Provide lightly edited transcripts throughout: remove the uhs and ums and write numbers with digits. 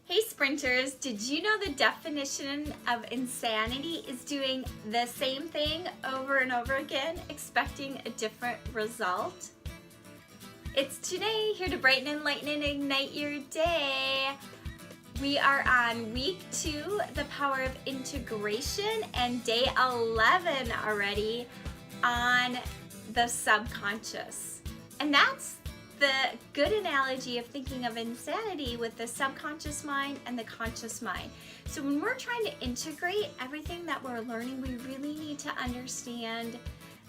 Hey sprinters, did you know the definition of insanity is doing the same thing over and over again, expecting a different result? It's today, here to brighten, enlighten, and ignite your day. We are on week 2, the power of integration, and day 11 already on the subconscious. And that's the good analogy of thinking of insanity with the subconscious mind and the conscious mind. So when we're trying to integrate everything that we're learning, we really need to understand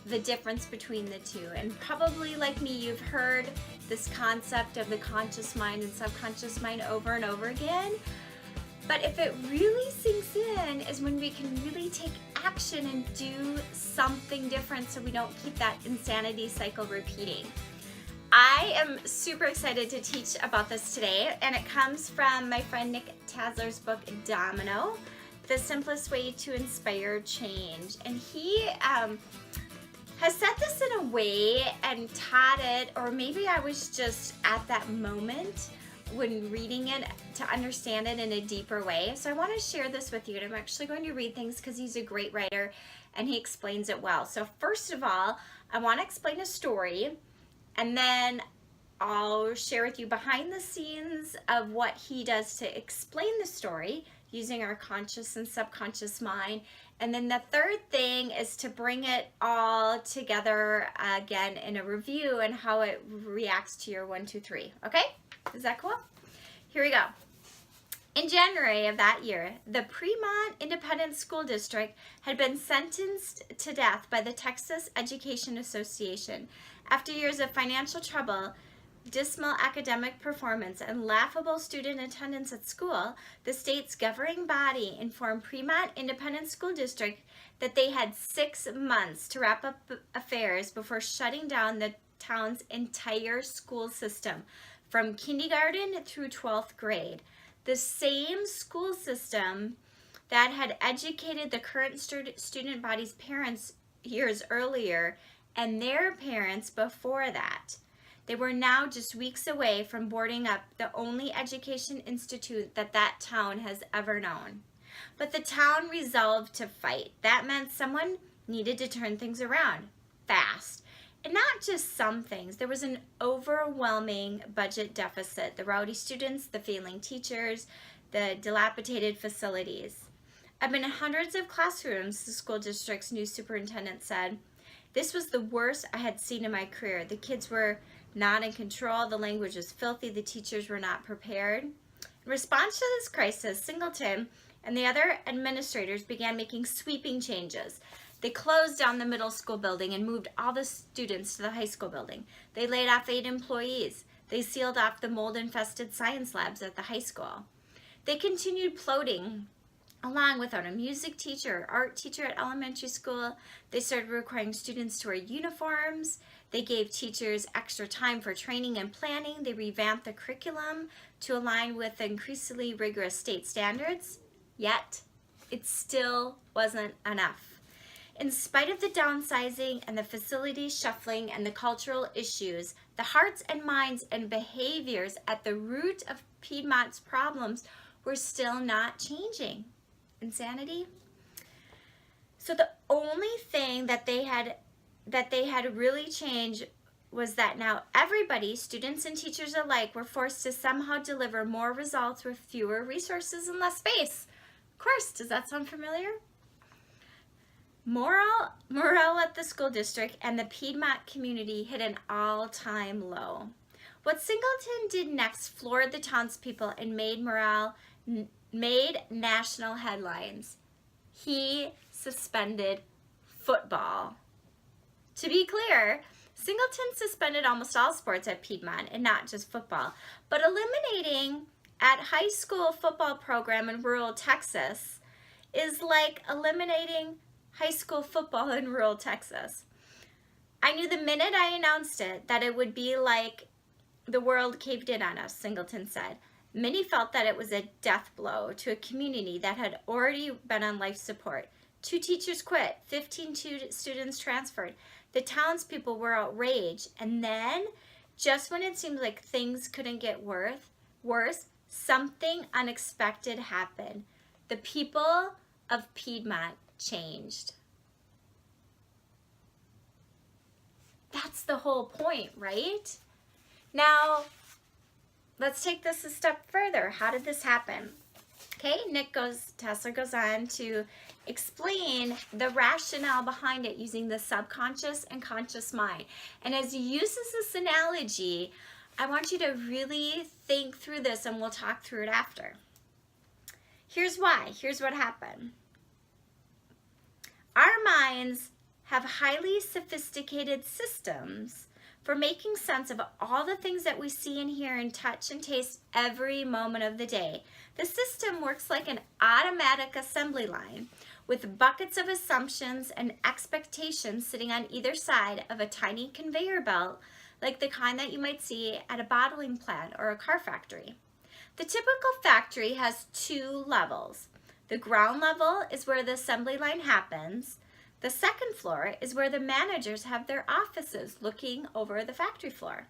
the difference between the two. And probably like me, you've heard this concept of the conscious mind and subconscious mind over and over again. But if it really sinks in is when we can really take action and do something different so we don't keep that insanity cycle repeating. I am super excited to teach about this today, and it comes from my friend Nick Tasler's book, Domino, The Simplest Way to Inspire Change. And he has said this in a way and taught it, or maybe I was just at that moment when reading it to understand it in a deeper way. So I want to share this with you, and I'm actually going to read things because he's a great writer and he explains it well. So first of all, I want to explain a story, and then I'll share with you behind the scenes of what he does to explain the story using our conscious and subconscious mind. And then the third thing is to bring it all together again in a review and how it reacts to your 1, 2, 3. Okay? Is that cool? Here we go. In January of that year, the Fremont Independent School District had been sentenced to death by the Texas Education Association. After years of financial trouble, dismal academic performance, and laughable student attendance at school, the state's governing body informed Fremont Independent School District that they had 6 months to wrap up affairs before shutting down the town's entire school system, from kindergarten through 12th grade. The same school system that had educated the current student body's parents years earlier and their parents before that. They were now just weeks away from boarding up the only education institute that that town has ever known. But the town resolved to fight. That meant someone needed to turn things around fast. And not just some things. There was an overwhelming budget deficit. The rowdy students, the failing teachers, the dilapidated facilities. I've been in hundreds of classrooms, the school district's new superintendent said. This was the worst I had seen in my career. The kids were not in control, the language was filthy, the teachers were not prepared. In response to this crisis, Singleton and the other administrators began making sweeping changes. They closed down the middle school building and moved all the students to the high school building. They laid off 8 employees. They sealed off the mold-infested science labs at the high school. They continued plodding along without a music teacher or art teacher at elementary school. They started requiring students to wear uniforms. They gave teachers extra time for training and planning. They revamped the curriculum to align with increasingly rigorous state standards. Yet, it still wasn't enough. In spite of the downsizing and the facility shuffling and the cultural issues, the hearts and minds and behaviors at the root of Piedmont's problems were still not changing. Insanity. So the only thing that they had really changed was that now everybody, students and teachers alike, were forced to somehow deliver more results with fewer resources and less space. Of course, does that sound familiar? Morale at the school district and the Piedmont community hit an all-time low. What Singleton did next floored the townspeople and made national headlines. He suspended football. To be clear, Singleton suspended almost all sports at Piedmont and not just football, but eliminating at high school football program in rural Texas is like eliminating high school football in rural Texas. I knew the minute I announced it that it would be like the world caved in on us, Singleton said. Many felt that it was a death blow to a community that had already been on life support. 2 teachers quit, 15 students transferred. The townspeople were outraged, and then, just when it seemed like things couldn't get worse, something unexpected happened. The people of Piedmont changed. That's the whole point, right? Now, let's take this a step further. How did this happen? Okay, Tesla goes on to explain the rationale behind it using the subconscious and conscious mind. And as he uses this analogy, I want you to really think through this, and we'll talk through it after. Here's why. Here's what happened. Our minds have highly sophisticated systems for making sense of all the things that we see and hear and touch and taste every moment of the day. The system works like an automatic assembly line with buckets of assumptions and expectations sitting on either side of a tiny conveyor belt, like the kind that you might see at a bottling plant or a car factory. The typical factory has two levels. The ground level is where the assembly line happens. The second floor is where the managers have their offices looking over the factory floor.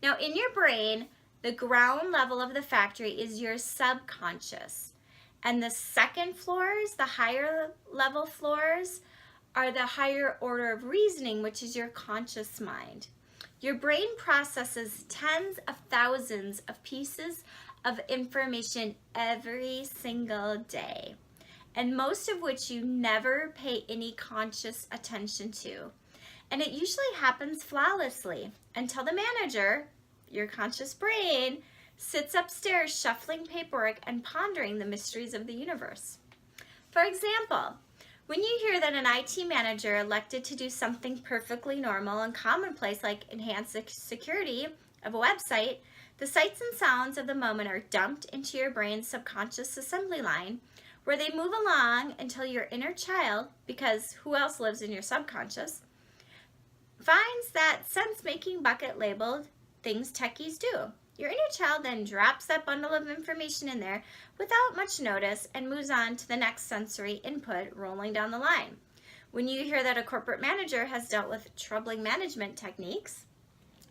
Now, in your brain, the ground level of the factory is your subconscious. And the second floors, the higher level floors, are the higher order of reasoning, which is your conscious mind. Your brain processes tens of thousands of pieces of information every single day, and most of which you never pay any conscious attention to. And it usually happens flawlessly until the manager, your conscious brain, sits upstairs shuffling paperwork and pondering the mysteries of the universe. For example, when you hear that an IT manager elected to do something perfectly normal and commonplace like enhance the security of a website, the sights and sounds of the moment are dumped into your brain's subconscious assembly line, where they move along until your inner child, because who else lives in your subconscious, finds that sense-making bucket labeled things techies do. Your inner child then drops that bundle of information in there without much notice and moves on to the next sensory input rolling down the line. When you hear that a corporate manager has dealt with troubling management techniques,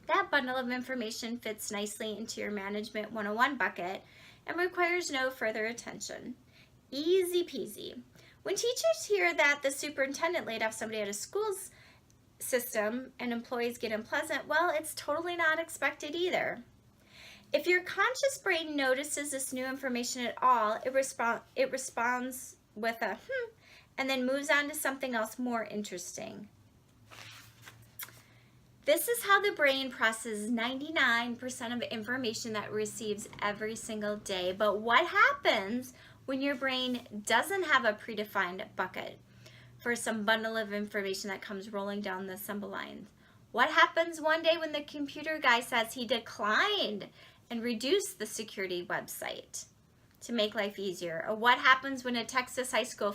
that bundle of information fits nicely into your Management 101 bucket and requires no further attention. Easy peasy. When teachers hear that the superintendent laid off somebody at a school's system and employees get unpleasant, well, it's totally not expected either. If your conscious brain notices this new information at all, it responds with a and then moves on to something else more interesting. This is how the brain processes 99% of information that it receives every single day. But what happens when your brain doesn't have a predefined bucket for some bundle of information that comes rolling down the assembly line? What happens one day when the computer guy says he declined and reduced the security website to make life easier? Or what happens when a Texas high school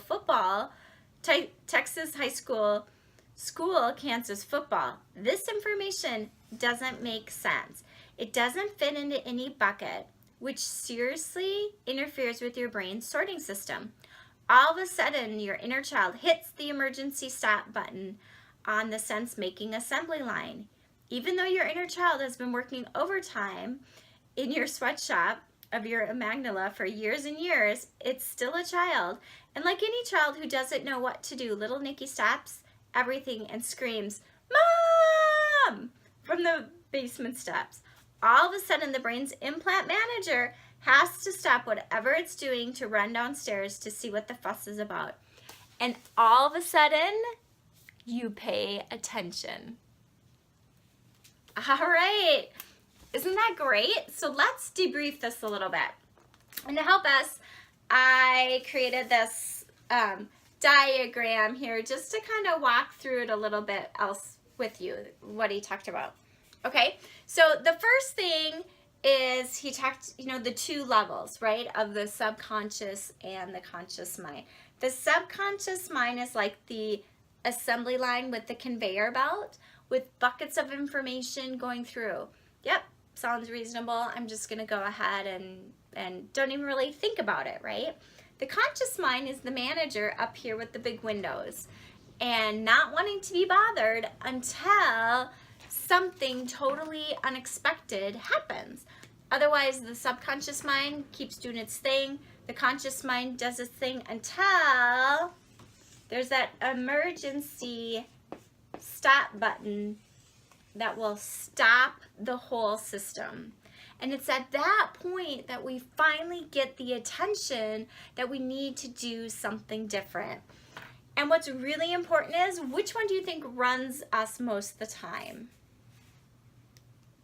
school cancels football? This information doesn't make sense. It doesn't fit into any bucket, which seriously interferes with your brain's sorting system. All of a sudden, your inner child hits the emergency stop button on the sense-making assembly line. Even though your inner child has been working overtime in your sweatshop of your amygdala for years and years, it's still a child. And like any child who doesn't know what to do, little Nikki stops everything and screams, "Mom!" from the basement steps. All of a sudden, the brain's implant manager has to stop whatever it's doing to run downstairs to see what the fuss is about. And all of a sudden, you pay attention. All right. Isn't that great? So let's debrief this a little bit. And to help us, I created this diagram here just to kind of walk through it a little bit else with you, what he talked about. Okay, so the first thing is he talked, the two levels, right, of the subconscious and the conscious mind. The subconscious mind is like the assembly line with the conveyor belt with buckets of information going through. Yep, sounds reasonable. I'm just going to go ahead and don't even really think about it, right? The conscious mind is the manager up here with the big windows and not wanting to be bothered until something totally unexpected happens. Otherwise, the subconscious mind keeps doing its thing. The conscious mind does its thing until there's that emergency stop button that will stop the whole system. And it's at that point that we finally get the attention that we need to do something different. And what's really important is, which one do you think runs us most of the time?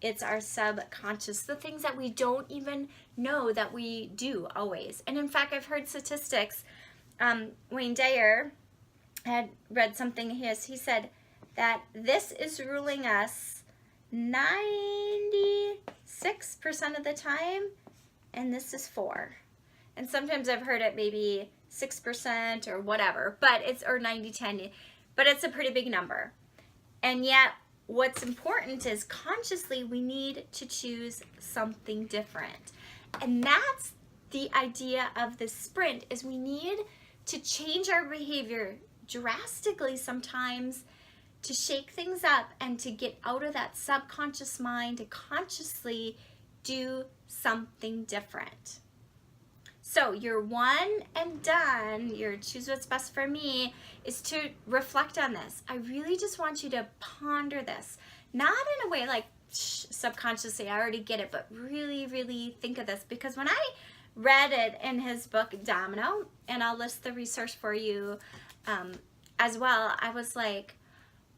It's our subconscious, the things that we don't even know that we do always. And in fact, I've heard statistics. Wayne Dyer had read something he said that this is ruling us 96% of the time, and this is 4%. And sometimes I've heard it maybe 6% or whatever, but it's, or 90-10, but it's a pretty big number. And yet, what's important is consciously we need to choose something different. And that's the idea of the sprint, is we need to change our behavior drastically sometimes to shake things up and to get out of that subconscious mind to consciously do something different. So your one and done, your choose what's best for me, is to reflect on this. I really just want you to ponder this. Not in a way like subconsciously, I already get it, but really, really think of this. Because when I read it in his book, Domino, and I'll list the resource for you as well, I was like,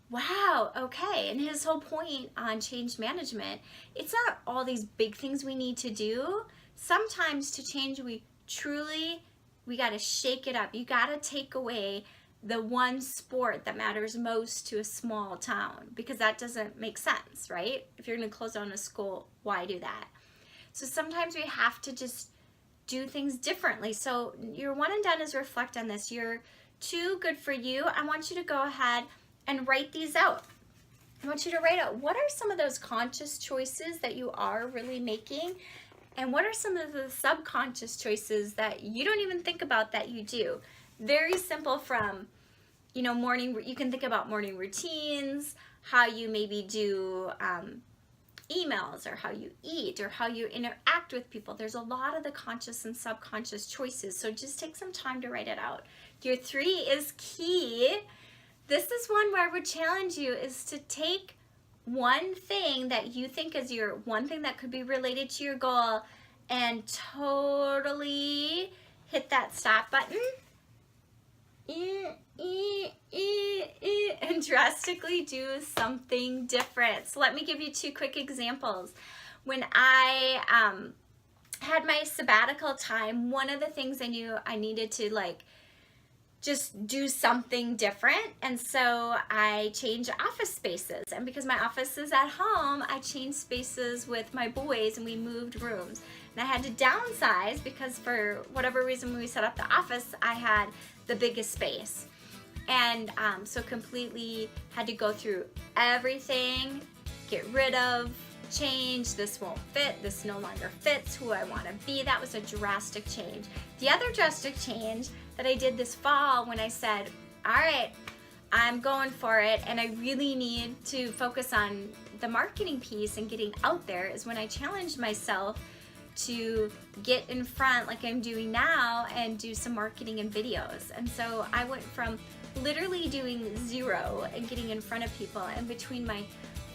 wow, okay. And his whole point on change management, it's not all these big things we need to do. Sometimes to change, we got to shake it up. You got to take away the one sport that matters most to a small town, because that doesn't make sense, right? If you're going to close down a school, why do that? So sometimes we have to just do things differently. So your one and done is reflect on this. Your two, good for you. I want you to go ahead and write these out. I want you to write out, what are some of those conscious choices that you are really making? And what are some of the subconscious choices that you don't even think about that you do? Very simple, from, you can think about morning routines, how you maybe do emails, or how you eat, or how you interact with people. There's a lot of the conscious and subconscious choices. So just take some time to write it out. Your 3 is key. This is one where I would challenge you, is to take one thing that you think is your one thing that could be related to your goal and totally hit that stop button and drastically do something different. So let me give you 2 quick examples. When I had my sabbatical time, one of the things I knew I needed to just do something different, and so I changed office spaces. And because my office is at home, I changed spaces with my boys and we moved rooms. And I had to downsize because for whatever reason when we set up the office, I had the biggest space. And so completely had to go through everything, get rid of, change, this won't fit, this no longer fits who I want to be. That was a drastic change. The other drastic change that I did this fall, when I said, all right, I'm going for it and I really need to focus on the marketing piece and getting out there, is when I challenged myself to get in front like I'm doing now and do some marketing and videos. And so I went from literally doing 0 and getting in front of people, and between my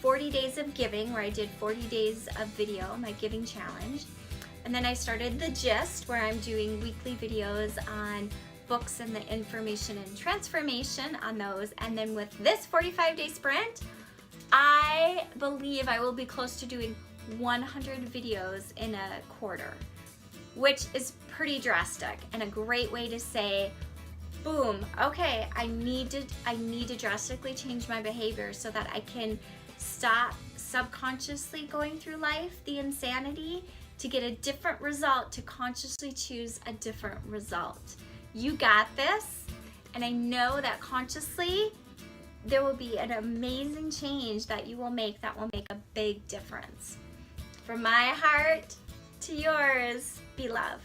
40 days of giving, where I did 40 days of video, my giving challenge, and then I started The Gist, where I'm doing weekly videos on books and the information and transformation on those. And then with this 45-day sprint, I believe I will be close to doing 100 videos in a quarter, which is pretty drastic and a great way to say, boom, okay, I need to drastically change my behavior so that I can stop subconsciously going through life, the insanity, to get a different result, to consciously choose a different result. You got this, and I know that consciously there will be an amazing change that you will make that will make a big difference. From my heart to yours, be love.